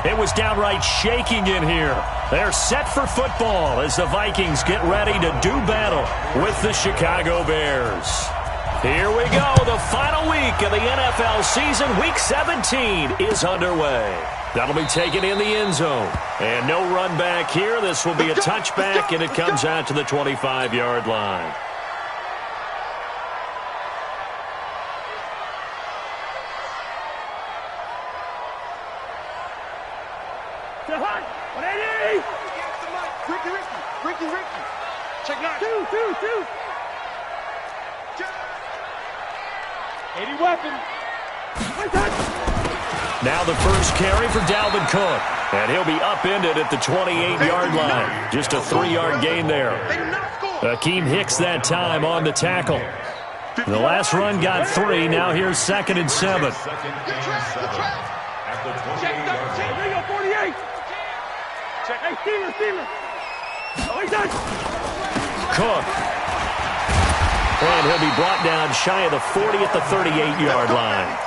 It was downright shaking in here. They're set for football as the Vikings get ready to do battle with the Chicago Bears. Here we go. The final week of the NFL season, Week 17, is underway. That'll be taken in the end zone. And no run back here. This will be a touchback, and it comes out to the 25-yard line. Ricky. Check 9. Two. 80 weapon. Now the first carry for Dalvin Cook. And he'll be upended at the 28-yard line. Just a 3-yard gain there. Akeem Hicks that time on the tackle. The last run got 3. Now here's 2nd and 7. Check 48. Check. Hey, Steeler. Oh, he's done. Cook. And he'll be brought down shy of the 40 at the 38-yard line.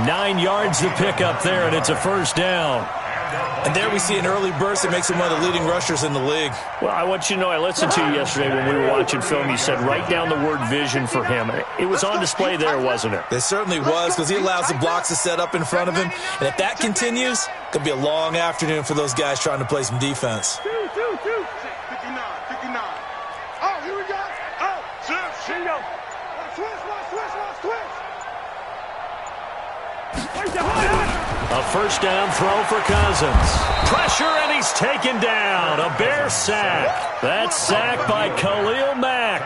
9 yards to pick up there, and it's a first down. And there we see an early burst that makes him one of the leading rushers in the league. Well, I want you to know, I listened to you yesterday when we were watching film. You said write down the word vision for him. It was on display there, wasn't it? It certainly was, because he allows the blocks to set up in front of him. And if that continues, it's going to be a long afternoon for those guys trying to play some defense. 59. Oh, here we go. Oh, Shingo. Switch. A first down throw for Cousins. Pressure, and he's taken down. A Bear sack. That sack by Khalil Mack.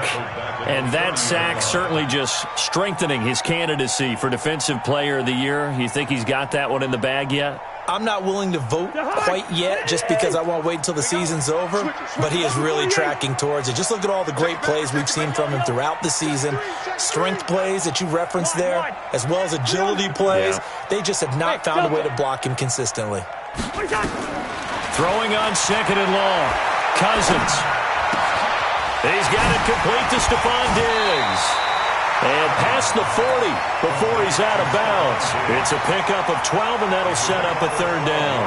And that sack certainly just strengthening his candidacy for Defensive Player of the Year. You think he's got that one in the bag yet? I'm not willing to vote quite yet just because I won't wait until the season's over, but he is really tracking towards it. Just look at all the great plays we've seen from him throughout the season. Strength plays that you referenced there, as well as agility plays. They just have not found a way to block him consistently. Throwing on 2nd and long. Cousins. He's got it complete to Stephon Diggs. And past the 40 before he's out of bounds. It's a pickup of 12, and that'll set up a 3rd down.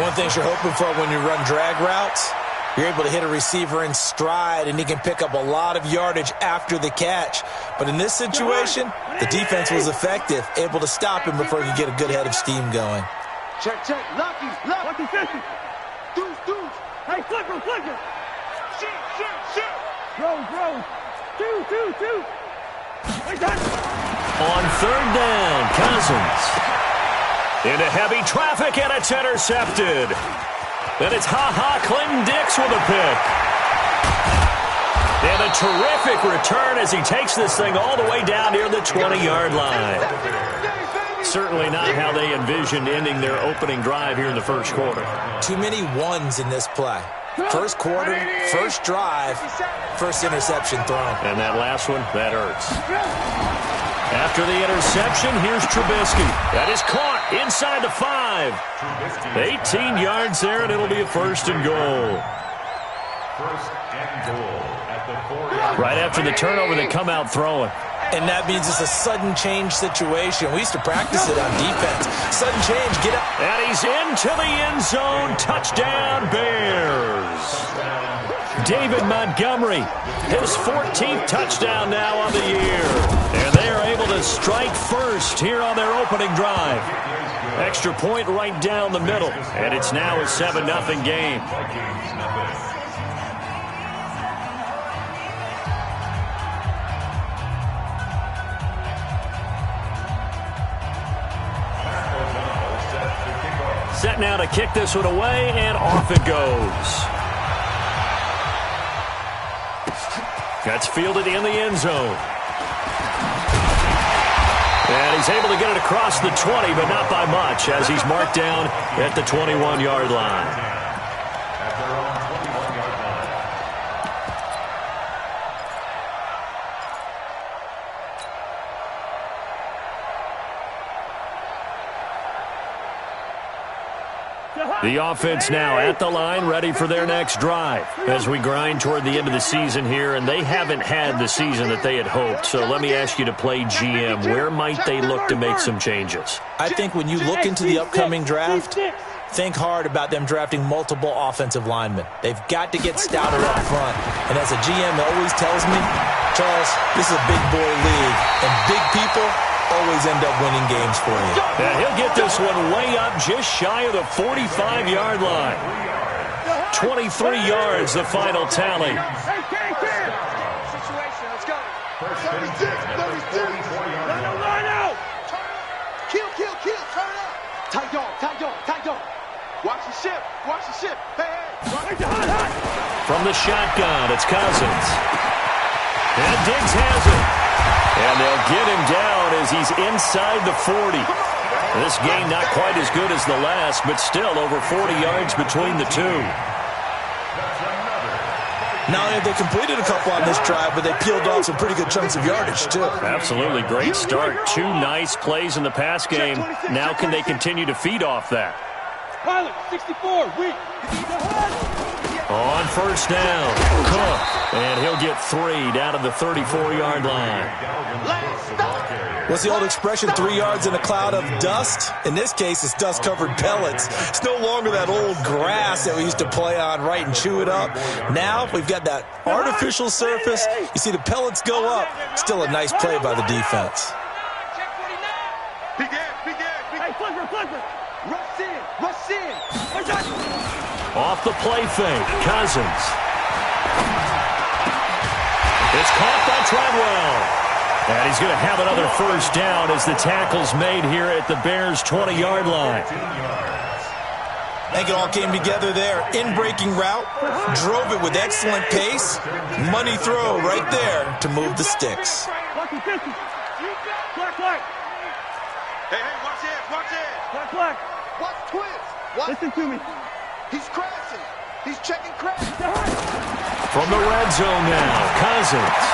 One thing you're hoping for when you run drag routes, you're able to hit a receiver in stride, and he can pick up a lot of yardage after the catch. But in this situation, the defense was effective, able to stop him before he could get a good head of steam going. Check. Lucky. 50. Deuce. Hey, flipper. Shoot. Throw. Two. On 3rd down, Cousins. Into heavy traffic, and it's intercepted. Then it's Clinton Dix with a pick. And a terrific return as he takes this thing all the way down near the 20-yard line. Certainly not how they envisioned ending their opening drive here in the first quarter. Too many ones in this play. First quarter, first drive, first interception thrown. And that last one, that hurts. After the interception, here's Trubisky. That is caught inside the 5. 18 yards there, and it'll be a 1st and goal. Right after the turnover, they come out throwing. And that means it's a sudden change situation. We used to practice it on defense. Sudden change, get up. And he's into the end zone. Touchdown, Bears. David Montgomery, his 14th touchdown now on the year. And they are able to strike first here on their opening drive. Extra point right down the middle. And it's now a 7-0 game. Set now to kick this one away, and off it goes. That's fielded in the end zone. And he's able to get it across the 20, but not by much, as he's marked down at the 21-yard line. The offense now at the line, ready for their next drive. As we grind toward the end of the season here, and they haven't had the season that they had hoped. So let me ask you to play GM. Where might they look to make some changes? I think when you look into the upcoming draft, think hard about them drafting multiple offensive linemen. They've got to get stouter up front. And as a GM always tells me, Charles, this is a big boy league, and big people always end up winning games for you. And he'll get this one way up just shy of the 45-yard line. 23 yards, the final tally. Situation, let's go. 36, 36. Line out. Kill, turn up. Tight dog. Watch the ship. Hey. From the shotgun, it's Cousins. And Diggs has it. And they'll get him down as he's inside the 40. This game not quite as good as the last, but still over 40 yards between the two. Not only have they completed a couple on this drive, but they peeled off some pretty good chunks of yardage, too. Absolutely great start. 2 nice plays in the pass game. Now can they continue to feed off that? Pilot, 64, weak. On first down, Cook, and he'll get 3 down to the 34-yard line. What's the old expression, 3 yards in a cloud of dust? In this case, it's dust-covered pellets. It's no longer that old grass that we used to play on, right, and chew it up. Now we've got that artificial surface. You see the pellets go up. Still a nice play by the defense. Big Ed. Hey, flipper. Rush in. Off the play fake, Cousins. It's caught by Treadwell. And he's going to have another first down as the tackle's made here at the Bears' 20-yard line. I think it all came together there. In-breaking route, drove it with excellent pace. Money throw right there to move the sticks. Hey, watch it. Watch twins. Listen to me. He's crashing. He's checking crash. From the red zone now, Cousins.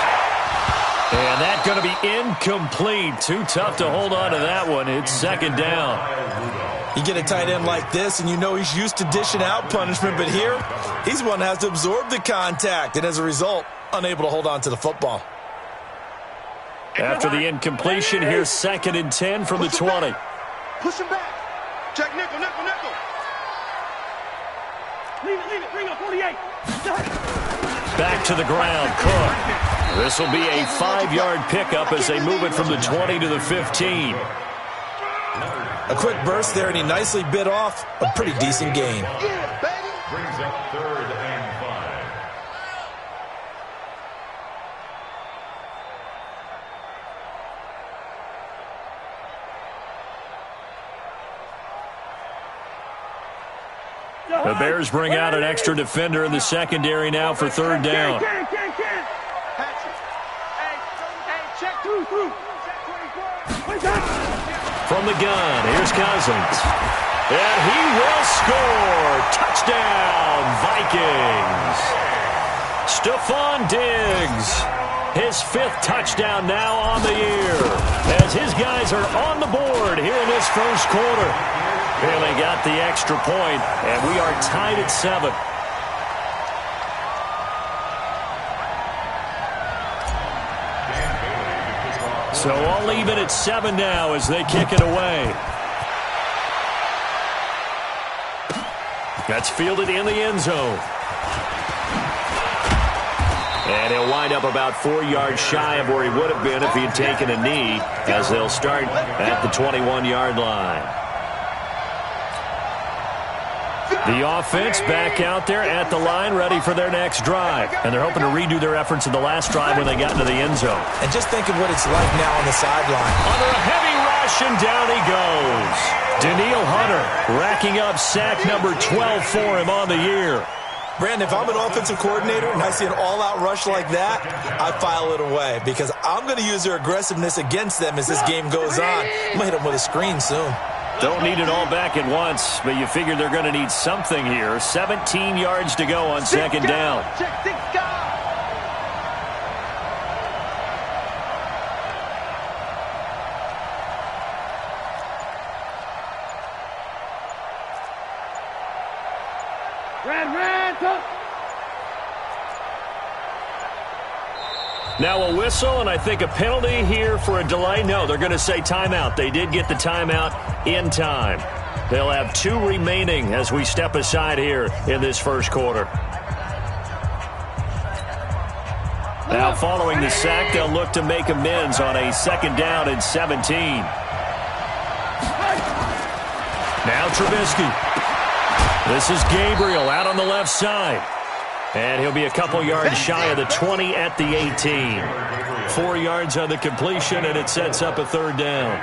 And that's going to be incomplete. Too tough to hold on to that one. It's second down. You get a tight end like this, and you know he's used to dishing out punishment, but here, he's the one that has to absorb the contact, and as a result, unable to hold on to the football. After the incompletion, here's 2nd and 10 from the 20. Push him back. Check nickel. Leave it. Bring up 48. Back to the ground, Cook. This will be a 5-yard pickup as they move it from the 20 to the 15. A quick burst there, and he nicely bit off a pretty decent gain. Yeah, baby. Brings up 3rd and 5. The Bears bring out an extra defender in the secondary now for 3rd down. From the gun, here's Cousins. And he will score. Touchdown, Vikings. Stephon Diggs. His 5th touchdown now on the year. As his guys are on the board here in this first quarter. And they got the extra point, and we are tied at 7. So all even at 7 now as they kick it away. That's fielded in the end zone. And he'll wind up about 4 yards shy of where he would have been if he had taken a knee, as they'll start at the 21-yard line. The offense back out there at the line, ready for their next drive. And they're hoping to redo their efforts in the last drive when they got into the end zone. And just think of what it's like now on the sideline. Under a heavy rush, and down he goes. Danielle Hunter racking up sack number 12 for him on the year. Brandon, if I'm an offensive coordinator and I see an all-out rush like that, I file it away because I'm going to use their aggressiveness against them as this game goes on. I'm going to hit them with a screen soon. Don't need it all back at once, but you figure they're going to need something here. 17 yards to go on 2nd down. Now a whistle, and I think a penalty here for a delay. No, they're going to say timeout. They did get the timeout in time. They'll have 2 remaining as we step aside here in this first quarter. Now following the sack, they'll look to make amends on a 2nd down and 17. Now Trubisky. This is Gabriel out on the left side. And he'll be a couple yards shy of the 20 at the 18. 4 yards on the completion, and it sets up a 3rd down.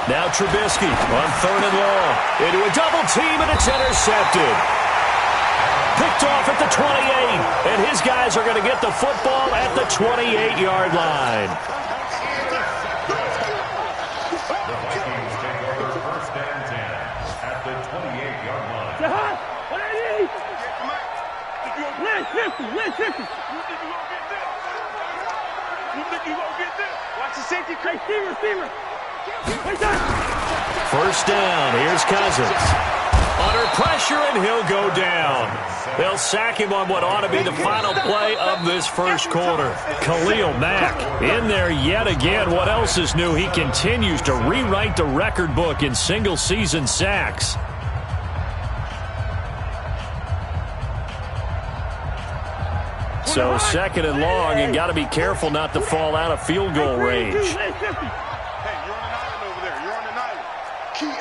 Now Trubisky on 3rd and long. Into a double team, and it's intercepted. Picked off at the 28, and his guys are going to get the football at the 28-yard line. The Vikings take over 1st and 10 at the 28-yard line. Watch the safety. Receiver. 1st down. Here's Cousins. Under pressure, and he'll go down. They'll sack him on what ought to be the final play of this first quarter. Khalil Mack in there yet again. What else is new? He continues to rewrite the record book in single-season sacks. So 2nd and long, and got to be careful not to fall out of field goal range. Hey, you're on an island over there. You're on an island. Key 8.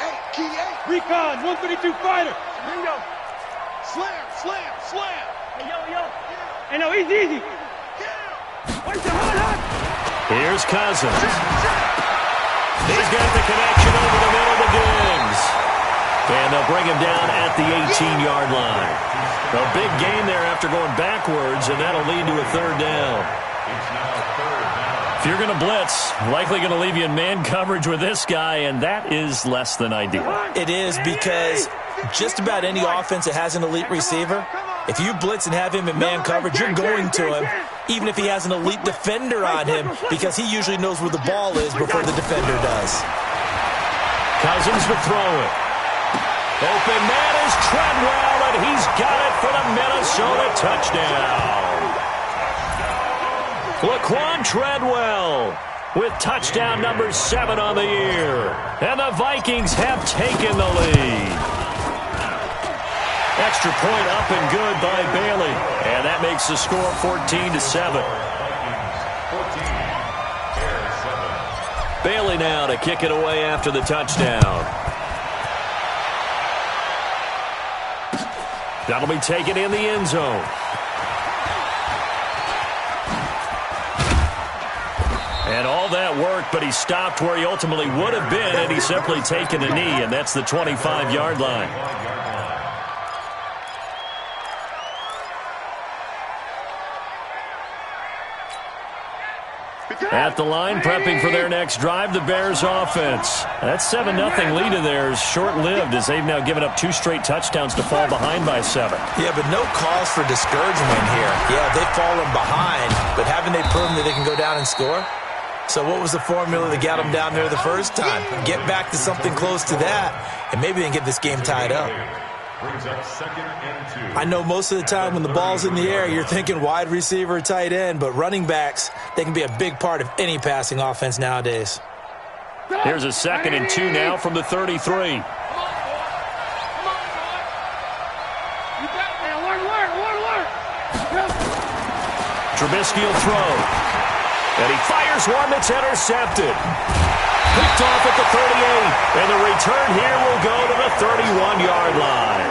Recon, 132 fighter. Bingo. Slam. Hey, yo. Hey, no, easy. Where's the hot? Here's Cousins. He's got the connection over the middle to Diggs. And they'll bring him down at the 18-yard line. A big gain there after going backwards, and that'll lead to a 3rd down. It's now 3rd down. If you're going to blitz, likely going to leave you in man coverage with this guy, and that is less than ideal. It is, because just about any offense that has an elite receiver, if you blitz and have him in man coverage, you're going to him, even if he has an elite defender on him, because he usually knows where the ball is before the defender does. Cousins to throw it. Open man is Treadwell, and he's got it for the Minnesota touchdown. Laquan Treadwell with touchdown number 7 on the year. And the Vikings have taken the lead. Extra point up and good by Bailey. And that makes the score 14-7. Bailey now to kick it away after the touchdown. That'll be taken in the end zone. And all that work, but he stopped where he ultimately would have been, and he's simply taken a knee, and that's the 25-yard line. At the line, prepping for their next drive, the Bears offense. That 7-0 lead of theirs short-lived, as they've now given up 2 straight touchdowns to fall behind by 7. Yeah, but no cause for discouragement here. Yeah, they've fallen behind, but haven't they proven that they can go down and score? So what was the formula that got them down there the first time? Get back to something close to that, and maybe they can get this game tied up. Brings up 2nd and 2. I know most of the time when the ball's in the air, you're thinking wide receiver, tight end, but running backs, they can be a big part of any passing offense nowadays. Here's a 2nd and 2 now from the 33. Trubisky will throw. And he fires one that's intercepted. Picked off at the 38. And the return here will go to the 31-yard line.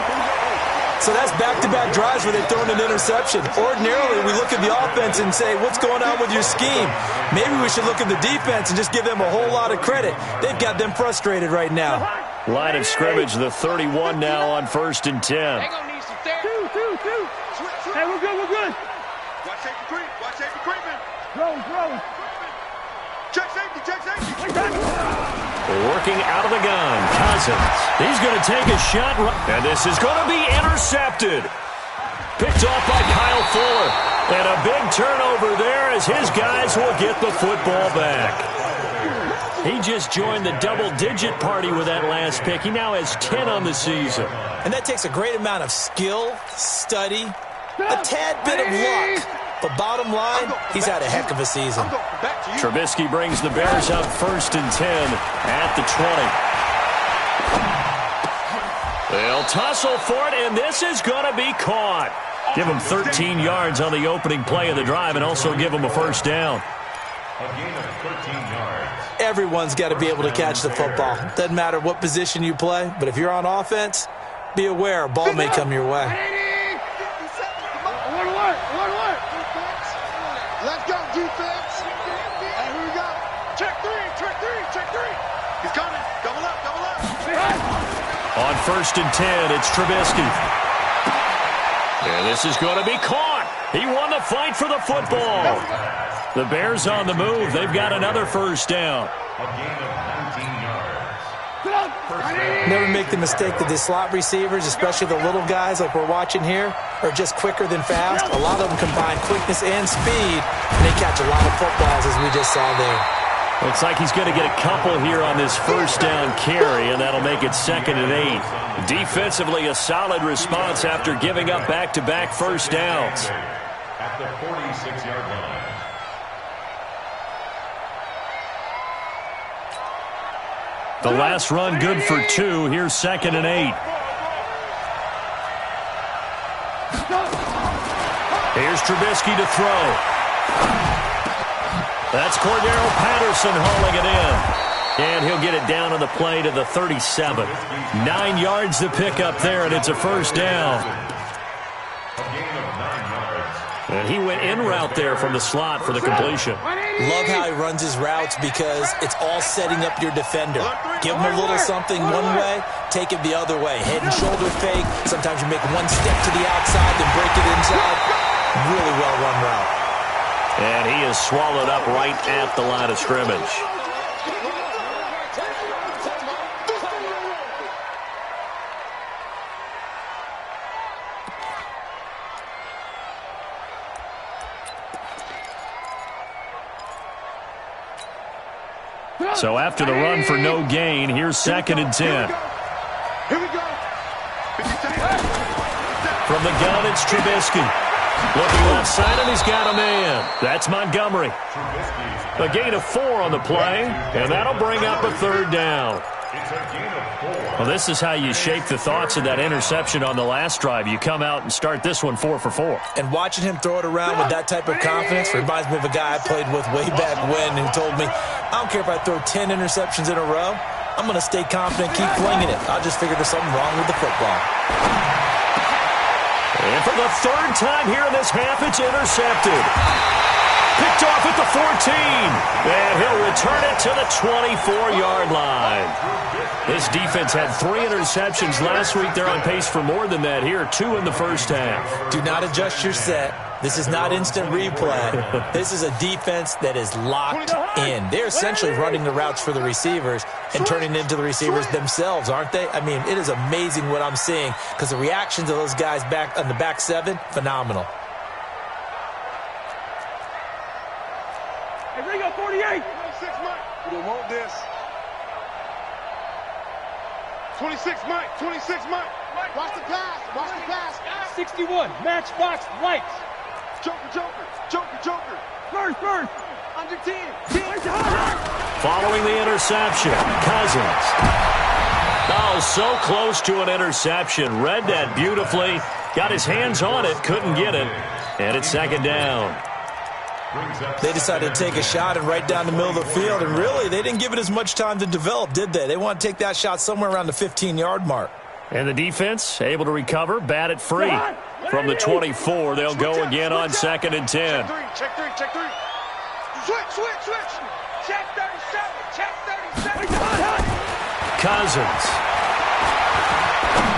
So that's back-to-back drives where they've thrown an interception. Ordinarily, we look at the offense and say, what's going on with your scheme? Maybe we should look at the defense and just give them a whole lot of credit. They've got them frustrated right now. Line of scrimmage, the 31 now on 1st and 10. They're going to need some therapy. Two. Hey, we're good. Watch safety creep. Watch safety creeping. Throw. Check safety. Working out of the gun, Cousins. He's going to take a shot, and this is going to be intercepted. Picked off by Kyle Fuller. And a big turnover there as his guys will get the football back. He just joined the double-digit party with that last pick. He now has 10 on the season. And that takes a great amount of skill, study, a tad bit of luck. But bottom line, he's had a heck of a season. Trubisky brings the Bears up 1st and 10 at the 20. They'll tussle for it, and this is going to be caught. Give him 13 yards on the opening play of the drive and also give him a first down. A gain of 13 yards. Everyone's got to be able to catch the football. Doesn't matter what position you play, but if you're on offense, be aware a ball may come your way. Let's go, defense. And here we go. Check three. He's coming. Double up. On 1st and 10, it's Trubisky. And this is going to be caught. He won the fight for the football. The Bears on the move. They've got another first down. A gain of 19 yards. Never make the mistake that the slot receivers, especially the little guys like we're watching here, are just quicker than fast. A lot of them combine quickness and speed, and they catch a lot of footballs, as we just saw there. Looks like he's going to get a couple here on this first down carry, and that'll make it 2nd and 8. Defensively, a solid response after giving up back-to-back first downs. At the 46-yard line. The last run good for 2. Here's 2nd and 8. Here's Trubisky to throw. That's Cordero Patterson hauling it in. And he'll get it down on the play to the 37. 9 yards to pick up there, and it's a first down. A gain of 9 yards. And he went in route there from the slot for the completion. Love how he runs his routes because it's all setting up your defender. Give him a little something one way, take it the other way. Head and shoulder fake. Sometimes you make one step to the outside, then break it inside. Really well-run route. And he is swallowed up right at the line of scrimmage. So after the run for no gain, here's 2nd and 10. Here we go. From the gun, it's Trubisky. Looking left side, and he's got a man. That's Montgomery. A gain of 4 on the play, and that'll bring up a 3rd down. It's a gain of 4. Well, this is how you shape the thoughts of that interception on the last drive. You come out and start this one 4 for 4. And watching him throw it around with that type of confidence reminds me of a guy I played with way back when who told me, I don't care if I throw 10 interceptions in a row. I'm going to stay confident, keep flinging it. I'll just figure there's something wrong with the football. And for the 3rd time here in this half, it's intercepted. Picked off at the 14. And he'll return it to the 24-yard line. This defense had 3 interceptions last week. They're on pace for more than that here. 2 in the first half. Do not adjust your set. This is not instant replay. This is a defense that is locked in. They're essentially running the routes for the receivers and turning into the receivers themselves, aren't they? I mean, it is amazing what I'm seeing because the reactions of those guys back on the back 7, phenomenal. Hey, Ringo, 48. 26, Mike. We don't want this. 26, Mike. 26, Mike. Watch the pass. Watch the pass. 61. Matchbox lights. Joker. First. Under 10. Following the interception, Cousins. Oh, so close to an interception. Read that beautifully. Got his hands on it. Couldn't get it. And it's 2nd down. They decided to take a shot and right down the middle of the field, and really, they didn't give it as much time to develop, did they? They want to take that shot somewhere around the 15-yard mark. And the defense able to recover, bat it free. From the 24, they'll go again on 2nd and 10. Check three. Switch. Check 37. Cousins.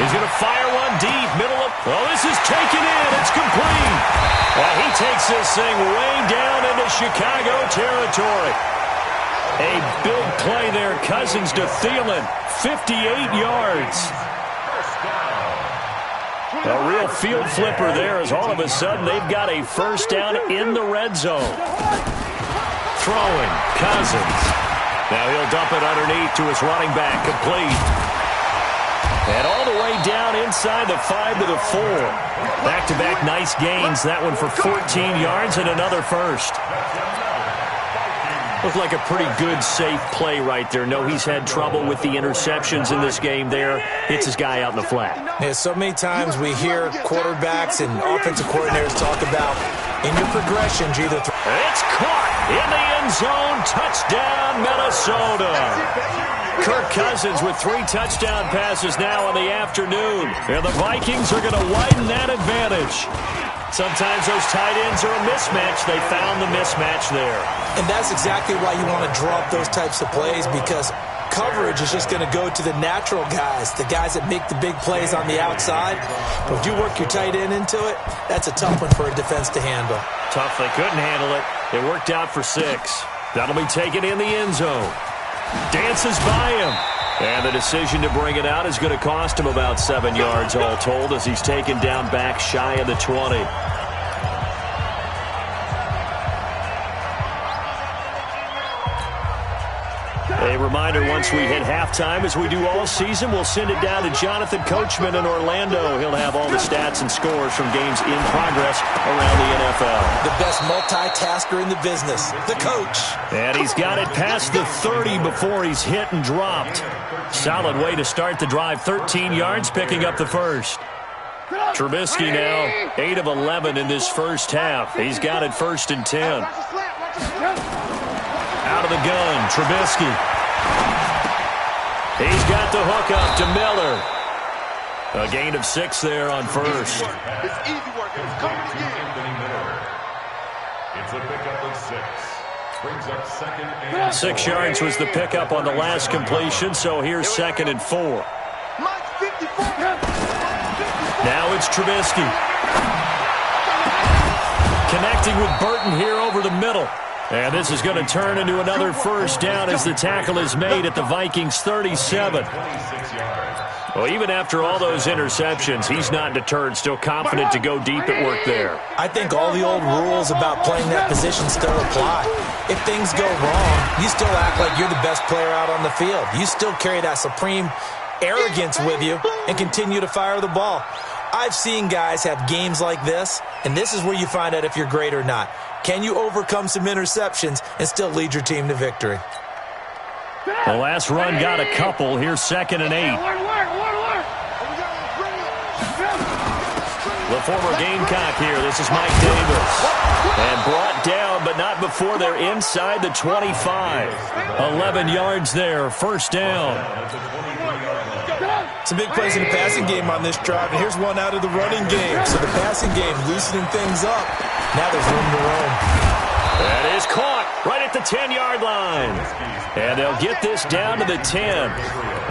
He's going to fire one deep, middle of... Oh, this is taken in. It's complete. He takes this thing way down into Chicago territory. A big play there. Cousins to Thielen. 58 yards. A real field flipper there as all of a sudden they've got a first down in the red zone. Throwing. Cousins. Now he'll dump it underneath to his running back. Complete. And all the way down inside the 5 to the 4. Back-to-back nice gains. That one for 14 yards and another first. Looked like a pretty good, safe play right there. No, he's had trouble with the interceptions in this game there. Hits his guy out in the flat. Yeah, so many times we hear quarterbacks and offensive coordinators talk about in your progressions, you either it's caught in the end zone. Touchdown, Minnesota. Kirk Cousins with 3 touchdown passes now in the afternoon. And the Vikings are going to widen that advantage. Sometimes those tight ends are a mismatch. They found the mismatch there. And that's exactly why you want to draw up those types of plays, because coverage is just going to go to the natural guys, the guys that make the big plays on the outside. But if you work your tight end into it, that's a tough one for a defense to handle. Tough. They couldn't handle it. It worked out for 6. That'll be taken in the end zone. Dances by him. And the decision to bring it out is going to cost him about 7 yards all told as he's taken down back shy of the 20. A reminder, once we hit halftime, as we do all season, we'll send it down to Jonathan Coachman in Orlando. He'll have all the stats and scores from games in progress around the NFL. The best multitasker in the business, the coach. And he's got it past the 30 before he's hit and dropped. Solid way to start the drive. 13 yards, picking up the first. Trubisky now 8 of 11 in this first half. He's got it 1st and 10. Out of the gun, Trubisky. He's got the hook up to Miller. A gain of 6 there on first. It's easy work. It's coming again. It's a pickup of 6. Brings up 2nd and 6 yards was the pickup on the last completion, so here's 2nd and 4. Now it's Trubisky. Connecting with Burton here over the middle. And this is going to turn into another first down as the tackle is made at the Vikings 37. Well, even after all those interceptions, he's not deterred, still confident to go deep at work there. I think all the old rules about playing that position still apply. If things go wrong, you still act like you're the best player out on the field. You still carry that supreme arrogance with you and continue to fire the ball. I've seen guys have games like this, and this is where you find out if you're great or not. Can you overcome some interceptions and still lead your team to victory? The last run got a couple. Here's 2nd and 8. The former Gamecock here. This is Mike Davis. And brought down, but not before they're inside the 25. 11 yards there. First down. Some big plays in the passing game on this drive, and here's one out of the running game. So the passing game loosening things up. Now there's room to roam. That is caught right at the 10-yard line. And they'll get this down to the 10.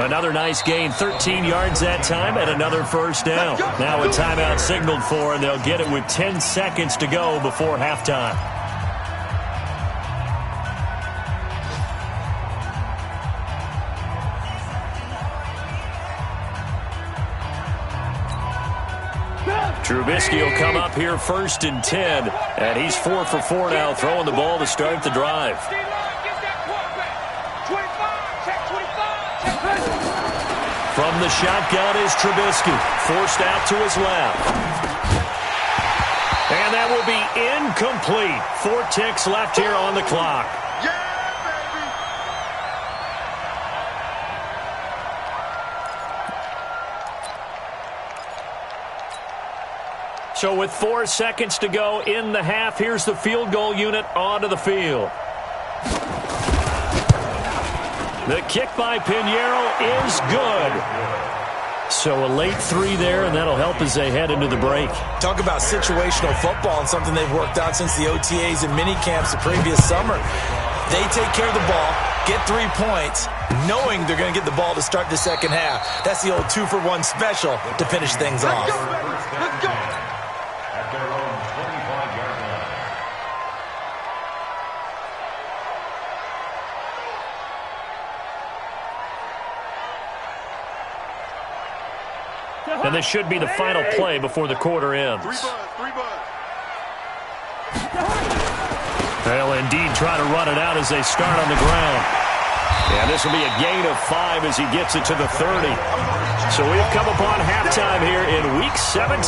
Another nice gain, 13 yards that time, and another first down. Now a timeout signaled for, and they'll get it with 10 seconds to go before halftime. Trubisky will come up here 1st and 10, and he's 4 for 4 now, throwing the ball to start the drive. From the shotgun is Trubisky, forced out to his left. And that will be incomplete. 4 ticks left here on the clock. So with 4 seconds to go in the half, here's the field goal unit onto the field. The kick by Pinheiro is good. So a late 3 there, and that'll help as they head into the break. Talk about situational football and something they've worked on since the OTAs and mini camps the previous summer. They take care of the ball, get 3 points, knowing they're going to get the ball to start the second half. That's the old 2-for-1 special to finish things off. Let's go. at their own 25-yard line. And this should be the final play before the quarter ends. They'll indeed try to run it out as they start on the ground. And this will be a gain of 5 as he gets it to the 30. So we've come upon halftime here in Week 17.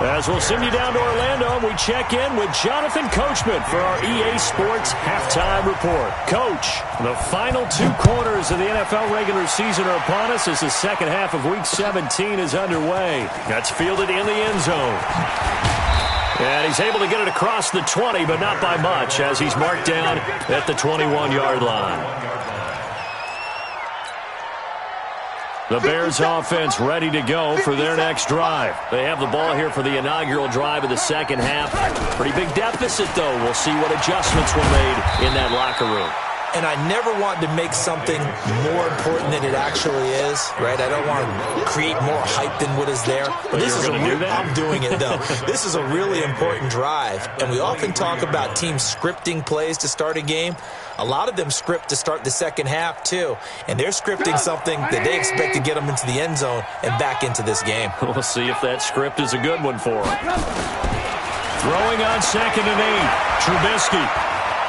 As we'll send you down to Orlando, and we check in with Jonathan Coachman for our EA Sports Halftime Report. Coach, the final 2 quarters of the NFL regular season are upon us as the second half of Week 17 is underway. That's fielded in the end zone. And he's able to get it across the 20, but not by much, as he's marked down at the 21-yard line. The Bears offense ready to go for their next drive. They have the ball here for the inaugural drive of the second half. Pretty big deficit, though. We'll see what adjustments were made in that locker room. And I never want to make something more important than it actually is, right? I don't want to create more hype than what is there. But this is I'm doing it, though. This is a really important drive. And we often talk about teams scripting plays to start a game. A lot of them script to start the second half, too. And they're scripting something that they expect to get them into the end zone and back into this game. We'll see if that script is a good one for them. Throwing on 2nd and 8. Trubisky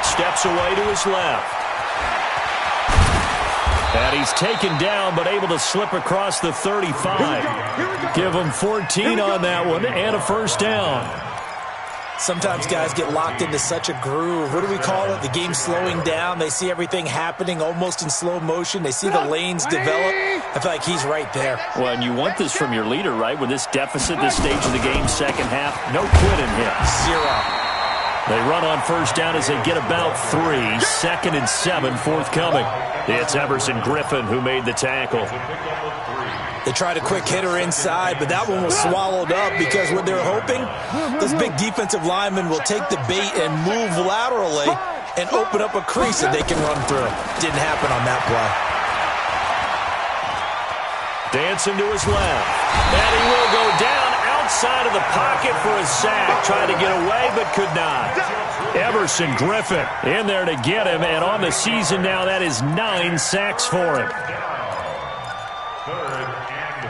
steps away to his left. And he's taken down, but able to slip across the 35. Give him 14 on that one and a first down. Sometimes guys get locked into such a groove. What do we call it? The game slowing down. They see everything happening almost in slow motion. They see the lanes develop. I feel like he's right there. Well, and you want this from your leader, right? With this deficit, this stage of the game, second half, no quitting him. 0. They run on first down as they get about 3. 2nd and 7, forthcoming. It's Everson Griffin who made the tackle. They tried a quick hitter inside, but that one was swallowed up because what they're hoping, those big defensive linemen will take the bait and move laterally and open up a crease that they can run through. Didn't happen on that play. Dancing to his left. And he will go down outside of the pocket for a sack. Tried to get away, but could not. Everson Griffin in there to get him, and on the season now, that is 9 sacks for him. 3rd and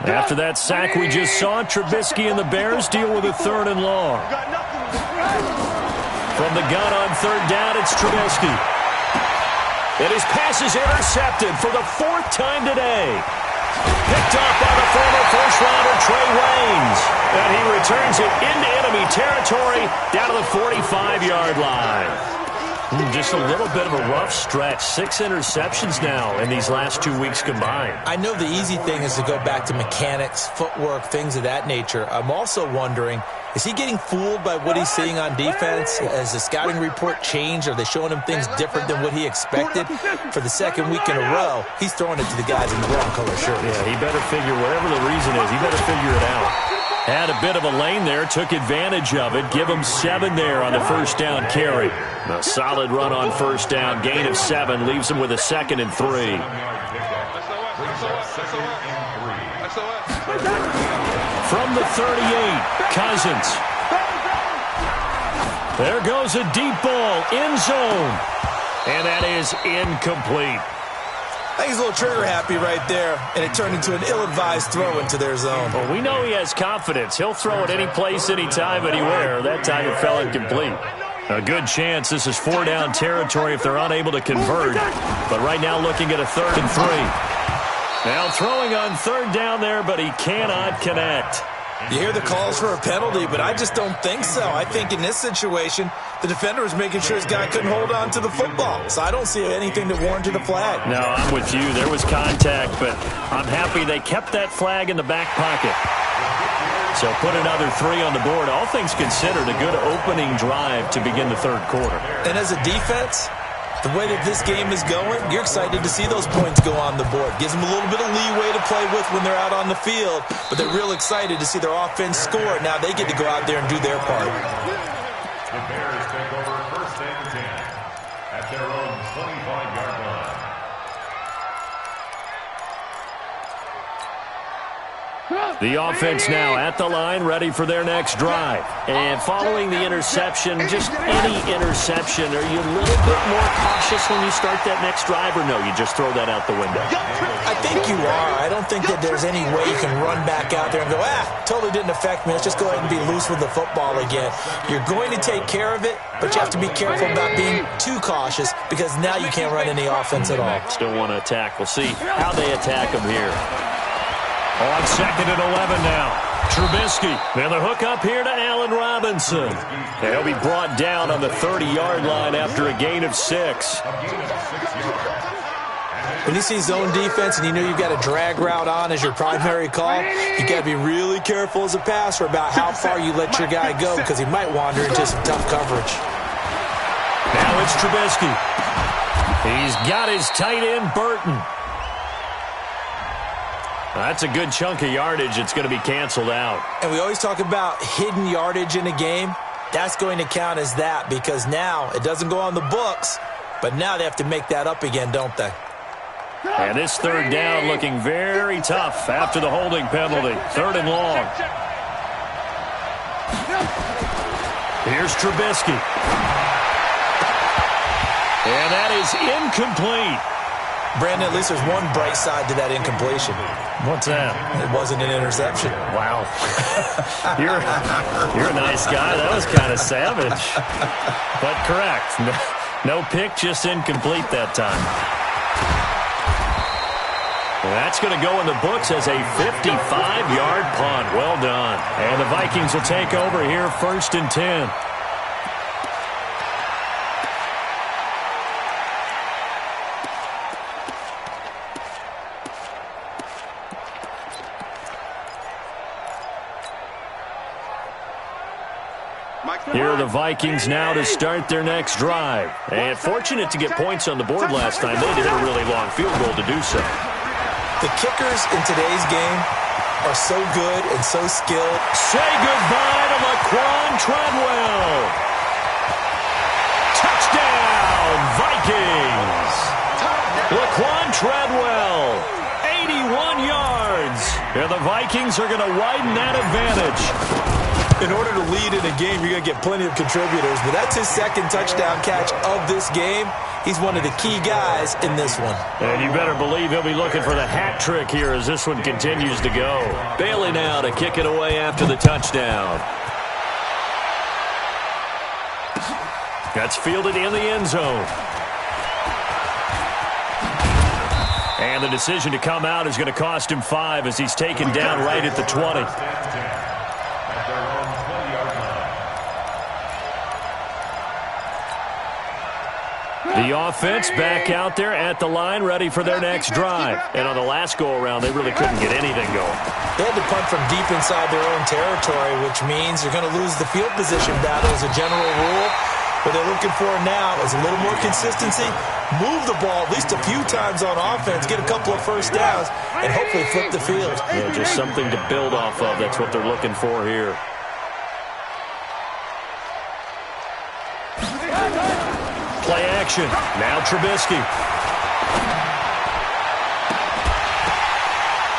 15. After that sack we just saw, Trubisky and the Bears deal with a 3rd and long. From the gun on 3rd down, it's Trubisky. And his pass is intercepted for the 4th time today. Picked up by the former first-rounder Trey Waynes. And he returns it into enemy territory down to the 45-yard line. Just a little bit of a rough stretch. 6 interceptions now in these last 2 weeks combined. I know the easy thing is to go back to mechanics, footwork, things of that nature. I'm also wondering, is he getting fooled by what he's seeing on defense? Has the scouting report changed? Are they showing him things different than what he expected? For the 2nd week in a row, he's throwing it to the guys in the wrong color shirts. Yeah, he better figure, whatever the reason is, he better figure it out. Had a bit of a lane there, took advantage of it. Give him 7 there on the first down carry. A solid run on first down. Gain of 7 leaves him with a 2nd and 3. From the 38, Cousins. There goes a deep ball, end zone. And that is incomplete. I think he's a little trigger happy right there, and it turned into an ill-advised throw into their zone. Well, we know he has confidence. He'll throw it any place, anytime, anywhere. That time it fell incomplete. A good chance this is 4-down territory if they're unable to convert. But right now looking at a 3rd and 3. Now throwing on 3rd down there, but he cannot connect. You hear the calls for a penalty, but I just don't think so. I think in this situation, the defender was making sure his guy couldn't hold on to the football. So I don't see anything that warranted a flag. No, I'm with you. There was contact, but I'm happy they kept that flag in the back pocket. So put another 3 on the board. All things considered, a good opening drive to begin the 3rd quarter. And as a defense, the way that this game is going, you're excited to see those points go on the board. Gives them a little bit of leeway to play with when they're out on the field, but they're real excited to see their offense score. Now they get to go out there and do their part. The Bears take over 1st and 10 at their own 25-yard line. The offense now at the line, ready for their next drive. And following the interception, just any interception, are you a little bit more cautious when you start that next drive, or no, you just throw that out the window? I think you are. I don't think that there's any way you can run back out there and go, totally didn't affect me. Let's just go ahead and be loose with the football again. You're going to take care of it, but you have to be careful about being too cautious because now you can't run any offense at all. Still want to attack. We'll see how they attack them here. On 2nd and 11 now. Trubisky. And the hook up here to Allen Robinson. And he'll be brought down on the 30-yard line after a gain of 6. When you see zone defense and you know you've got a drag route on as your primary call, you got to be really careful as a passer about how far you let your guy go because he might wander into some tough coverage. Now it's Trubisky. He's got his tight end, Burton. That's a good chunk of yardage. It's going to be canceled out. And we always talk about hidden yardage in a game. That's going to count as that because now it doesn't go on the books, but now they have to make that up again, don't they? And this 3rd down looking very tough after the holding penalty. 3rd and long. Here's Trubisky. And that is incomplete. Brandon, at least there's one bright side to that incompletion. What's that? It wasn't an interception. Wow. You're a nice guy. That was kind of savage. But correct. No pick, just incomplete that time. And that's going to go in the books as a 55-yard punt. Well done. And the Vikings will take over here 1st and 10. Here are the Vikings now to start their next drive. And fortunate to get points on the board last time. They had to hit a really long field goal to do so. The kickers in today's game are so good and so skilled. Say goodbye to Laquan Treadwell. Touchdown, Vikings. Laquan Treadwell, 81 yards. And the Vikings are going to widen that advantage. In order to lead in a game, you're going to get plenty of contributors, but that's his 2nd touchdown catch of this game. He's one of the key guys in this one. And you better believe he'll be looking for the hat trick here as this one continues to go. Bailey now to kick it away after the touchdown. That's fielded in the end zone. And the decision to come out is going to cost him 5 as he's taken down right at the 20. The offense back out there at the line, ready for their next drive. And on the last go-around, they really couldn't get anything going. They had to punt from deep inside their own territory, which means they're going to lose the field position battle as a general rule. What they're looking for now is a little more consistency, move the ball at least a few times on offense, get a couple of first downs, and hopefully flip the field. Yeah, just something to build off of. That's what they're looking for here. Play action. Now Trubisky.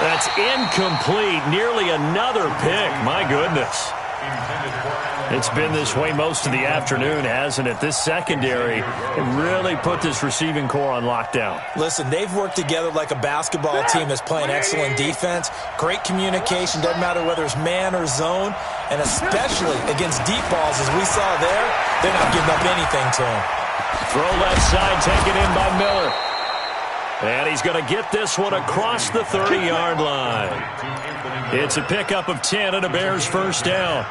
That's incomplete. Nearly another pick. My goodness. It's been this way most of the afternoon, hasn't it? This secondary really put this receiving core on lockdown. Listen, they've worked together like a basketball team that's playing excellent defense. Great communication. Doesn't matter whether it's man or zone. And especially against deep balls, as we saw there, they're not giving up anything to them. Throw left side, taken in by Miller. And he's going to get this one across the 30-yard line. It's a pickup of 10 and a Bears first down.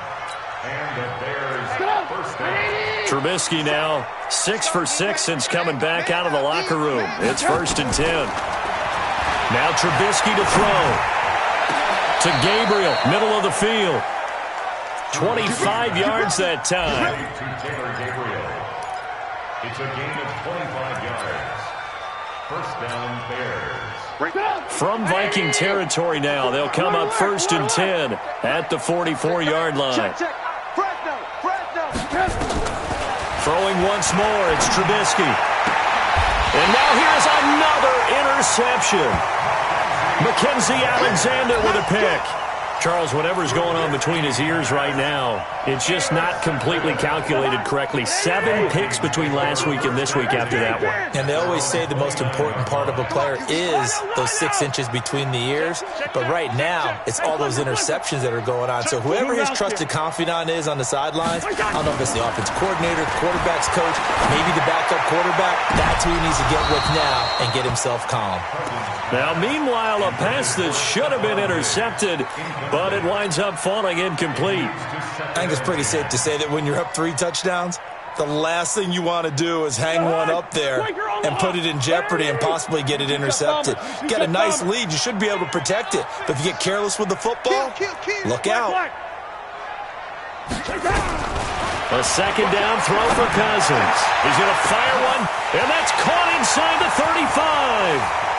Trubisky now 6 for 6 since coming back out of the locker room. It's 1st and 10. Now Trubisky to throw. To Gabriel, middle of the field. 25 yards that time. It's a gain of 25 yards. First down, Bears. From Viking territory now, they'll come up 1st and 10 at the 44-yard line. Throwing once more, it's Trubisky. And now here's another interception. Mackenzie Alexander with a pick. Charles, whatever's going on between his ears right now, it's just not completely calculated correctly. 7 picks between last week and this week after that one. And they always say the most important part of a player is those 6 inches between the ears. But right now, it's all those interceptions that are going on. So whoever his trusted confidant is on the sidelines, I don't know if it's the offensive coordinator, the quarterback's coach, maybe the backup quarterback, that's who he needs to get with now and get himself calm. Now, meanwhile, a pass that should have been intercepted, but it winds up falling incomplete. I think it's pretty safe to say that when you're up 3 touchdowns, the last thing you want to do is hang one up there and put it in jeopardy and possibly get it intercepted. Get a nice lead. You should be able to protect it. But if you get careless with the football, look out. A second down throw for Cousins. He's going to fire one, and that's caught inside the 35.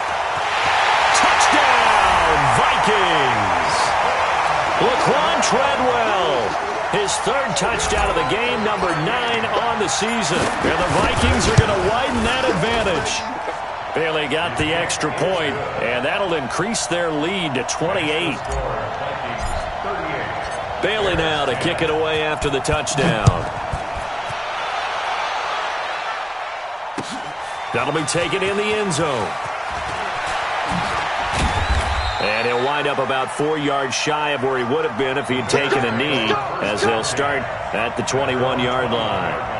Touchdown, Vikings! Laquan Treadwell, his 3rd touchdown of the game, number 9 on the season. And the Vikings are going to widen that advantage. Bailey got the extra point, and that'll increase their lead to 28. Bailey now to kick it away after the touchdown. That'll be taken in the end zone. And he'll wind up about 4 yards shy of where he would have been if he had taken a knee, as they'll start at the 21-yard line.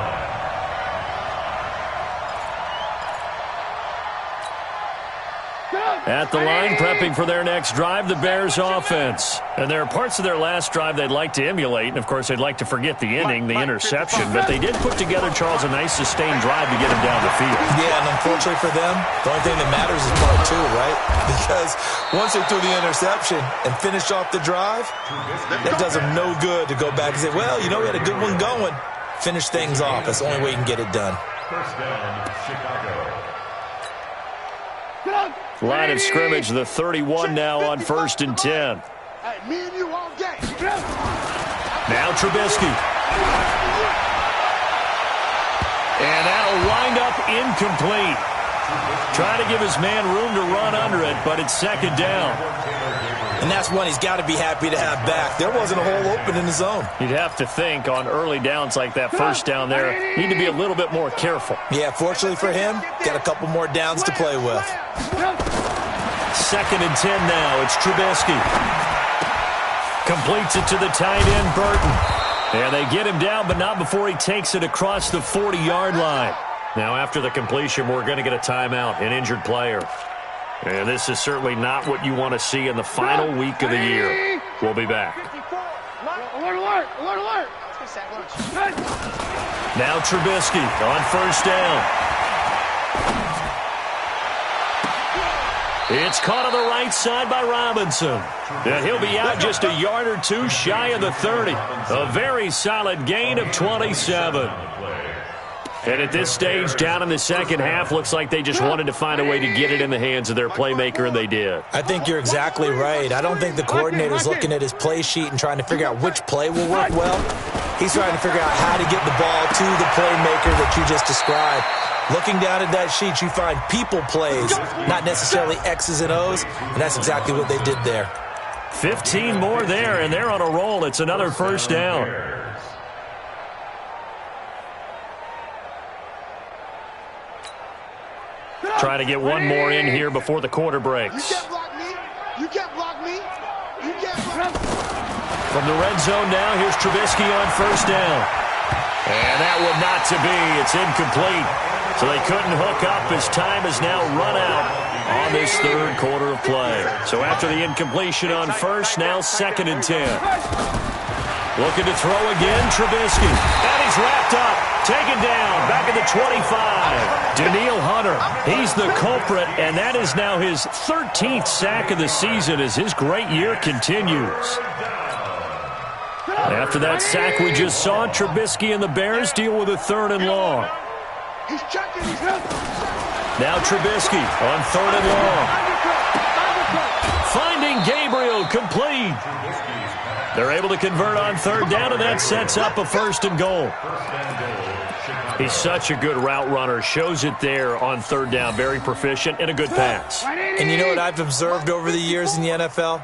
At the line, prepping for their next drive, the Bears offense. And there are parts of their last drive they'd like to emulate. And, of course, they'd like to forget the inning, the interception. But they did put together, Charles, a nice sustained drive to get him down the field. Yeah, and unfortunately for them, the only thing that matters is part 2, right? Because once they threw the interception and finished off the drive, that does them no good to go back and say, well, you know, we had a good one going. Finish things off. That's the only way you can get it done. First down, Chicago. Line of scrimmage, the 31 now on 1st and 10. Now Trubisky. And that'll wind up incomplete. Trying to give his man room to run under it, but it's 2nd down. And that's one he's got to be happy to have back. There wasn't a hole open in the zone. You'd have to think on early downs like that 1st down there, need to be a little bit more careful. Yeah, fortunately for him, got a couple more downs to play with. 2nd and 10 now. It's Trubisky. Completes it to the tight end, Burton. And they get him down, but not before he takes it across the 40-yard line. Now, after the completion, we're going to get a timeout, an injured player. And this is certainly not what you want to see in the final week of the year. We'll be back. Alert, alert, alert, alert. Now Trubisky on 1st down. It's caught on the right side by Robinson. And he'll be out just a yard or 2 shy of the 30. A very solid gain of 27. And at this stage, down in the second half, looks like they just wanted to find a way to get it in the hands of their playmaker, and they did. I think you're exactly right. I don't think the coordinator's looking at his play sheet and trying to figure out which play will work well. He's trying to figure out how to get the ball to the playmaker that you just described. Looking down at that sheet, you find people plays, not necessarily X's and O's, and that's exactly what they did there. 15 more there, and they're on a roll. It's another 1st down. Trying to get one more in here before the quarter breaks. You can't block me. You can't block me. You can't block me. From the red zone now, here's Trubisky on 1st down. And that one not to be. It's incomplete. So they couldn't hook up as time has now run out on this 3rd quarter of play. So after the incompletion on 1st, now 2nd and 10. Looking to throw again, Trubisky. And he's wrapped up. Taken down. Back at the 25. Danielle Hunter. He's the culprit, and that is now his 13th sack of the season as his great year continues. After that sack we just saw, Trubisky and the Bears deal with a 3rd and long. He's checking. He's Now Trubisky on 3rd and long. Finding Gabriel, complete. They're able to convert on 3rd down, and that sets up a 1st and goal. He's such a good route runner. Shows it there on third down. Very proficient and a good pass. And you know what I've observed over the years in the NFL?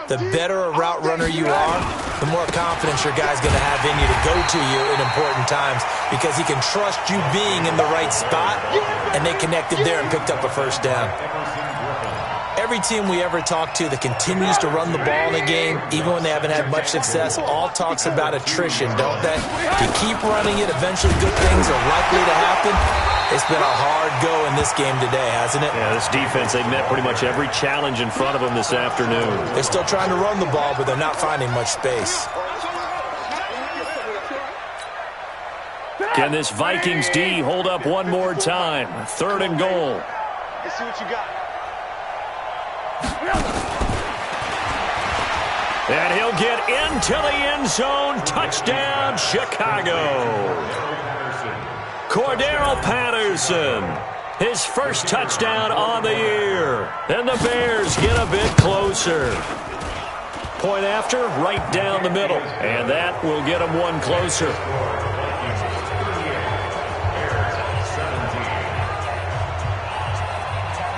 The better a route runner you are, the more confidence your guy's going to have in you to go to you in important times because he can trust you being in the right spot, and they connected there and picked up a first down. Every team we ever talk to that continues to run the ball in a game, even when they haven't had much success, all talks about attrition, don't they? If you keep running it, eventually good things are likely to happen. It's been a hard go in this game today, hasn't it? Yeah, this defense, they've met pretty much every challenge in front of them this afternoon. They're still trying to run the ball, but they're not finding much space. Can this Vikings D hold up one more time? 3rd and goal. Let's see what you got. And he'll get into the end zone. Touchdown, Chicago. Cordero Patterson, his first touchdown on the year. And the Bears get a bit closer. Point after, right down the middle. And that will get them one closer.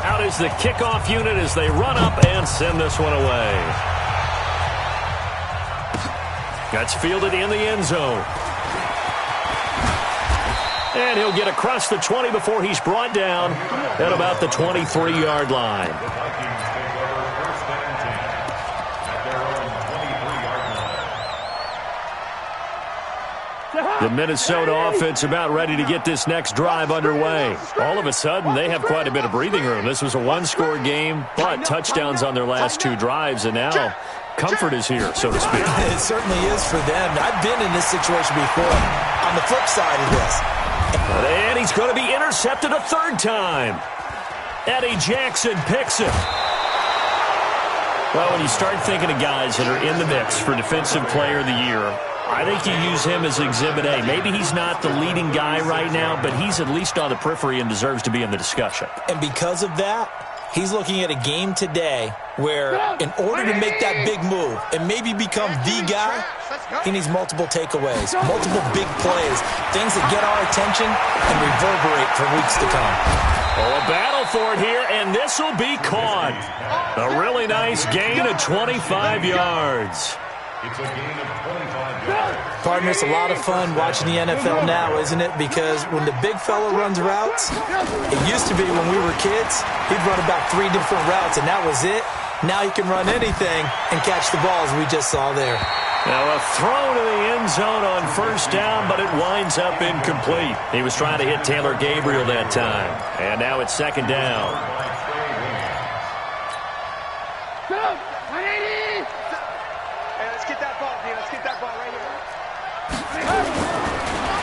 Out is the kickoff unit as they run up and send this one away. That's fielded in the end zone. And he'll get across the 20 before he's brought down at about the 23-yard line. The Minnesota offense about ready to get this next drive underway. All of a sudden, they have quite a bit of breathing room. This was a one-score game, but touchdowns on their last 2 drives, and now comfort is here, so to speak. It certainly is for them. I've been in this situation before. On the flip side of this. And he's going to be intercepted a 3rd time. Eddie Jackson picks it. Well, when you start thinking of guys that are in the mix for Defensive Player of the Year, I think you use him as Exhibit A. Maybe he's not the leading guy right now, but he's at least on the periphery and deserves to be in the discussion. And because of that, he's looking at a game today where in order to make that big move and maybe become the guy, he needs multiple takeaways, multiple big plays, things that get our attention and reverberate for weeks to come. Oh, a battle for it here, and this will be caught. A really nice gain of 25 yards. It's a gain of 25 yards. Partner, it's a lot of fun watching the NFL now, isn't it? Because when the big fella runs routes, it used to be when we were kids, he'd run about 3 different routes, and that was it. Now he can run anything and catch the balls we just saw there. Now a throw to the end zone on 1st down, but it winds up incomplete. He was trying to hit Taylor Gabriel that time. And now it's 2nd down.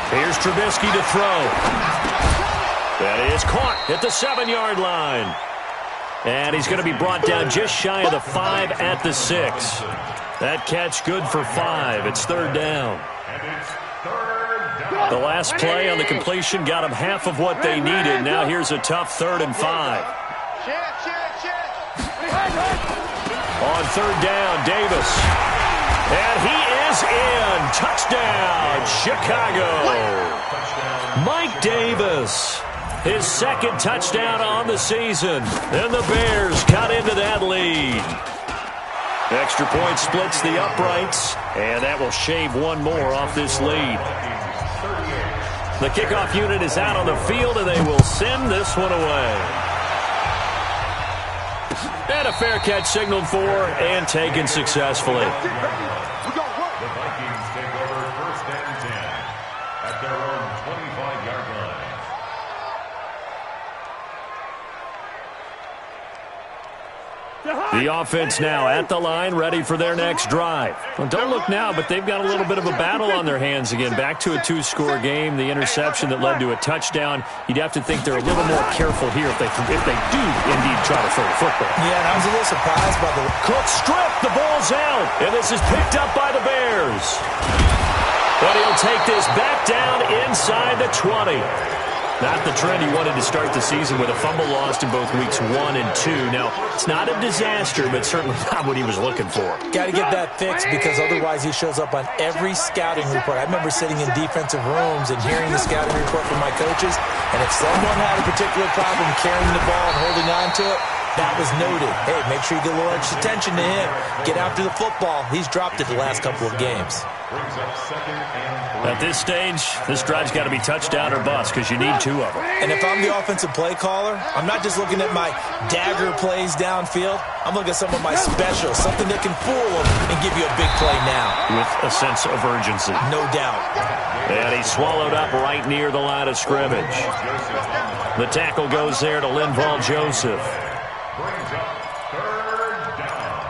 Here's Trubisky to throw. That is caught at the 7-yard line. And he's going to be brought down just shy of the 5 at the 6. That catch good for 5. It's 3rd down. The last play on the completion got them half of what they needed. Now here's a tough 3rd and 5. On 3rd down, Davis. And he is in. Touchdown, Chicago. Mike Davis, his 2nd touchdown on the season. And the Bears cut into that lead. Extra point splits the uprights, and that will shave one more off this lead. The kickoff unit is out on the field, and they will send this one away. And a fair catch signaled for and taken successfully. The Vikings take over 1st and 10 at their own 25-yard line. The offense now at the line, ready for their next drive. Well, don't look now, but they've got a little bit of a battle on their hands again. Back to a 2-score game. The interception that led to a touchdown. You'd have to think they're a little more careful here if they do indeed try to throw the football. Yeah, and I was a little surprised by the Cook strip. The ball's out, and this is picked up by the Bears. But he'll take this back down inside the 20. Not the trend he wanted to start the season with a fumble lost in both weeks 1 and 2. Now, it's not a disaster, but certainly not what he was looking for. Got to get that fixed because otherwise he shows up on every scouting report. I remember sitting in defensive rooms and hearing the scouting report from my coaches, and if someone had a particular problem carrying the ball and holding on to it, that was noted. Hey, make sure you get a little extra attention to him. Get after the football. He's dropped it the last couple of games. At this stage, this drive's got to be touchdown or bust because you need 2 of them. And if I'm the offensive play caller, I'm not just looking at my dagger plays downfield. I'm looking at some of my specials, something that can fool them and give you a big play now. With a sense of urgency. No doubt. And he's swallowed up right near the line of scrimmage. The tackle goes there to Linval Joseph. Brings up 3rd down.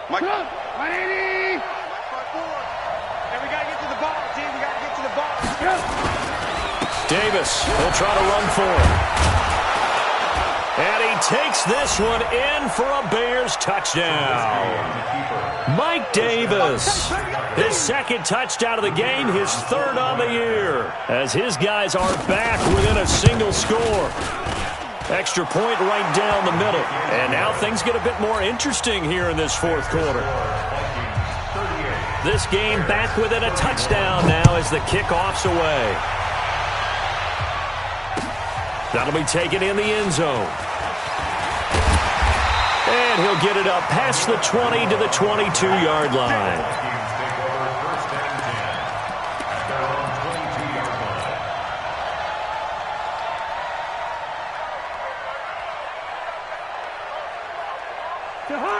Mike. 180. And we got to get to the ball, team. We got to get to the ball. Davis will try to run for it. And he takes this one in for a Bears touchdown. Mike Davis, his 2nd touchdown of the game, his 3rd on the year, as his guys are back within a single score. Extra point right down the middle. And now things get a bit more interesting here in this 4th quarter. This game back within a touchdown now as the kickoff's away. That'll be taken in the end zone. And he'll get it up past the 20 to the 22-yard line.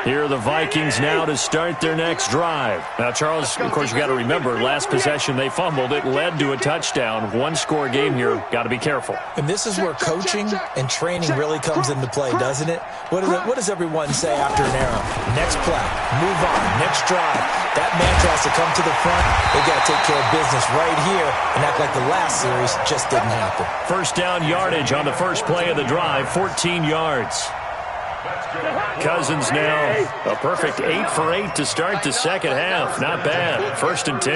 Here are the Vikings now to start their next drive. Now, Charles, of course, you got to remember, last possession they fumbled. It led to a touchdown. 1-score game here. Got to be careful. And this is where coaching and training really comes into play, doesn't it? What does everyone say after an error? Next play, move on, next drive. That mantra has to come to the front. They got to take care of business right here and act like the last series just didn't happen. First down yardage on the first play of the drive, 14 yards. Cousins now a perfect 8 for 8 to start the second half. Not bad. 1st and 10.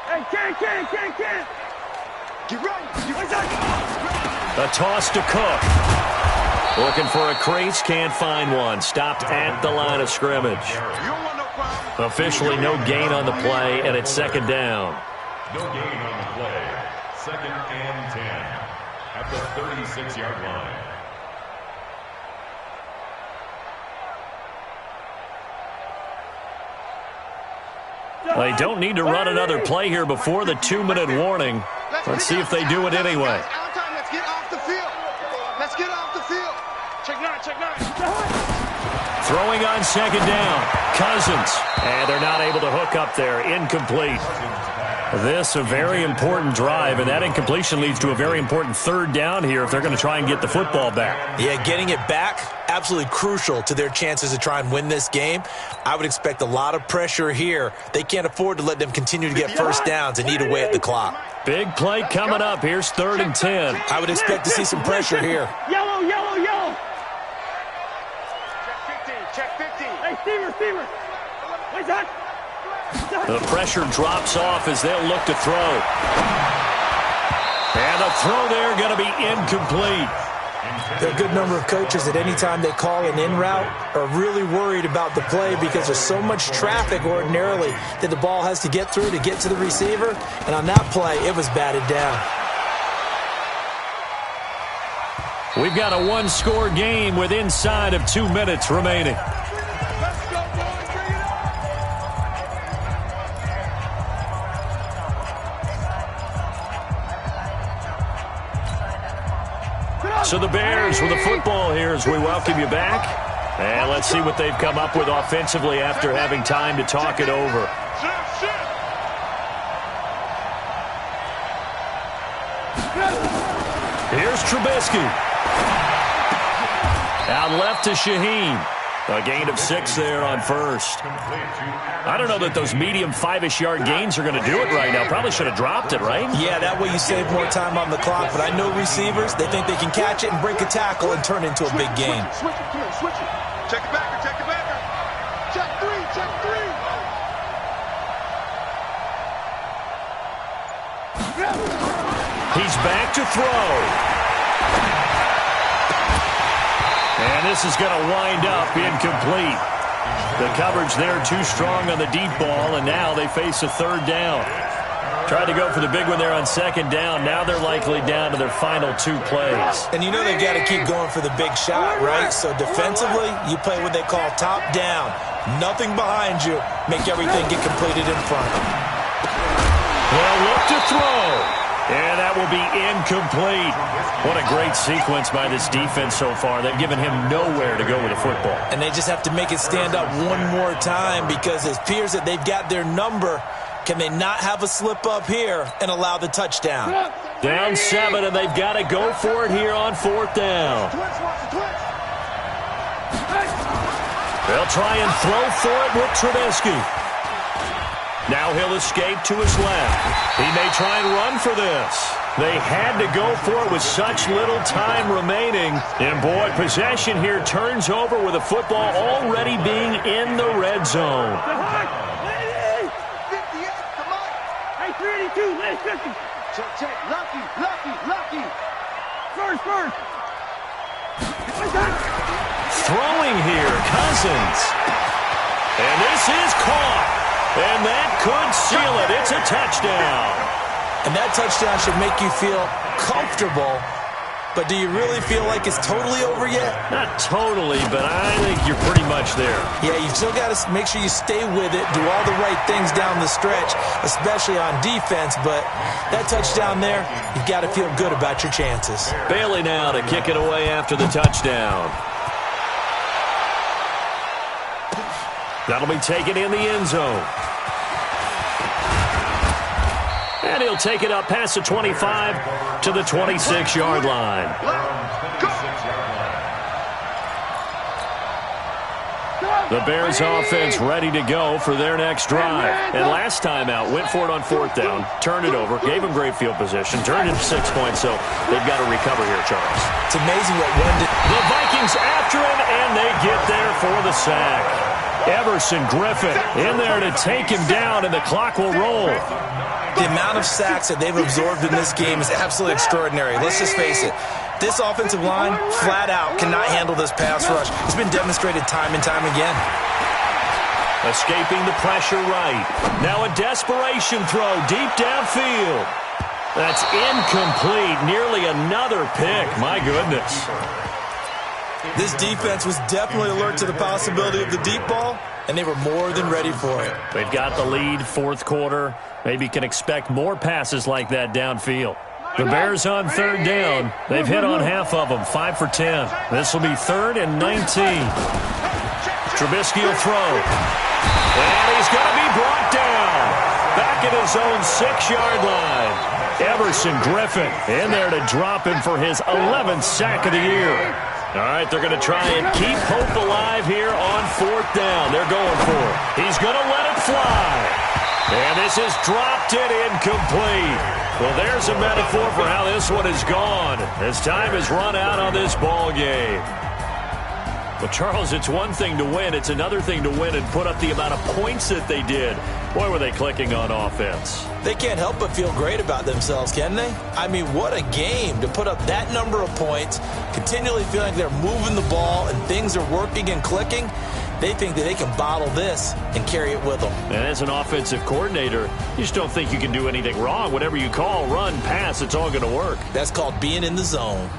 Hey, can't. Get ready. A toss to Cook. Looking for a crease, can't find one. Stopped at the line of scrimmage. Officially no gain on the play, and it's 2nd down. No gain on the play. 2nd and 10. At the 36-yard line. They don't need to run another play here before the 2-minute warning. Let's see if they do it anyway. Let's get off the field. Let's get off the field. Check 9. Throwing on 2nd down. Cousins. And they're not able to hook up there. Incomplete. This a very important drive, and that incompletion leads to a very important 3rd down here if they're going to try and get the football back. Yeah, getting it back, absolutely crucial to their chances to try and win this game. I would expect a lot of pressure here. They can't afford to let them continue to get first downs and eat away at the clock. Big play coming up. Here's 3rd and 10. I would expect to see some pressure here. Yellow. Check 15. Hey, Steamer. What's that? The pressure drops off as they'll look to throw. And the throw there going to be incomplete. There are a good number of coaches that any time they call an in route are really worried about the play because there's so much traffic ordinarily that the ball has to get through to get to the receiver. And on that play, it was batted down. We've got a 1-score game with inside of 2 minutes remaining. So the Bears with the football here as we welcome you back. And let's see what they've come up with offensively after having time to talk it over. Here's Trubisky. Out left to Shaheen. A gain of 6 there on first. I don't know that those medium 5-ish yard gains are going to do it right now. Probably should have dropped it, right? Yeah, that way you save more time on the clock. But I know receivers, they think they can catch it and break a tackle and turn it into a big gain. Switch it. Check it back. Check 3. He's back to throw. And this is going to wind up incomplete. The coverage there too strong on the deep ball, and now they face a third down. Tried to go for the big one there on second down. Now they're likely down to their final 2 plays. And you know they've got to keep going for the big shot, right? So defensively, you play what they call top down. Nothing behind you. Make everything get completed in front. They'll look to throw. And that will be incomplete. What a great sequence by this defense so far. They've given him nowhere to go with the football. And they just have to make it stand up one more time because it appears that they've got their number. Can they not have a slip up here and allow the touchdown? Down 7, and they've got to go for it here on 4th down. They'll try and throw for it with Trubisky. Now he'll escape to his left. He may try and run for this. They had to go for it with such little time remaining. And, boy, possession here turns over with the football already being in the red zone. 382, last 50. Check. Lucky. First. Throwing here, Cousins. And this is caught. And that could seal it. It's a touchdown. And that touchdown should make you feel comfortable. But do you really feel like it's totally over yet? Not totally, but I think you're pretty much there. Yeah, you've still got to make sure you stay with it, do all the right things down the stretch, especially on defense. But that touchdown there, you've got to feel good about your chances. Bailey now to kick it away after the touchdown. That'll be taken in the end zone. And he'll take it up past the 25 to the 26-yard line. The Bears offense ready to go for their next drive. And last time out, went for it on 4th down, turned it over, gave him great field position, turned it to 6 points, so they've got to recover here, Charles. It's amazing what one did. The Vikings after him, and they get there for the sack. Everson Griffin in there to take him down, and the clock will roll. The amount of sacks that they've absorbed in this game is absolutely extraordinary. Let's just face it. This offensive line, flat out, cannot handle this pass rush. It's been demonstrated time and time again. Escaping the pressure right. Now a desperation throw deep downfield. That's incomplete. Nearly another pick. My goodness. This defense was definitely alert to the possibility of the deep ball, and they were more than ready for it. They've got the lead, 4th quarter. Maybe can expect more passes like that downfield. The Bears on 3rd down. They've hit on half of them, 5 for 10. This will be 3rd and 19. Trubisky will throw. And he's going to be brought down. Back at his own 6-yard line. Everson Griffin in there to drop him for his 11th sack of the year. All right, they're going to try and keep hope alive here on 4th down. They're going for it. He's going to let it fly. And this has dropped it incomplete. Well, there's a metaphor for how this one is gone as time has run out on this ball game. Well, Charles, it's one thing to win. It's another thing to win and put up the amount of points that they did. Boy, were they clicking on offense. They can't help but feel great about themselves, can they? I mean, what a game to put up that number of points, continually feeling like they're moving the ball and things are working and clicking. They think that they can bottle this and carry it with them. And as an offensive coordinator, you just don't think you can do anything wrong. Whatever you call, run, pass, it's all going to work. That's called being in the zone.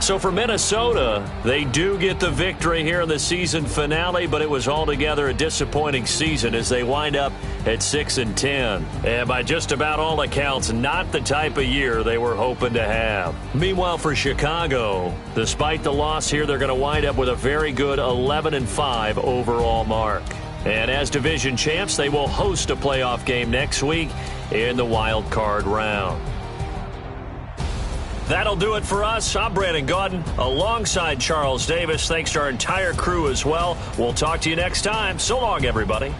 So for Minnesota, they do get the victory here in the season finale, but it was altogether a disappointing season as they wind up at 6-10. And by just about all accounts, not the type of year they were hoping to have. Meanwhile, for Chicago, despite the loss here, they're going to wind up with a very good 11-5 overall mark. And as division champs, they will host a playoff game next week in the wild card round. That'll do it for us. I'm Brandon Gaudin alongside Charles Davis. Thanks to our entire crew as well. We'll talk to you next time. So long, everybody.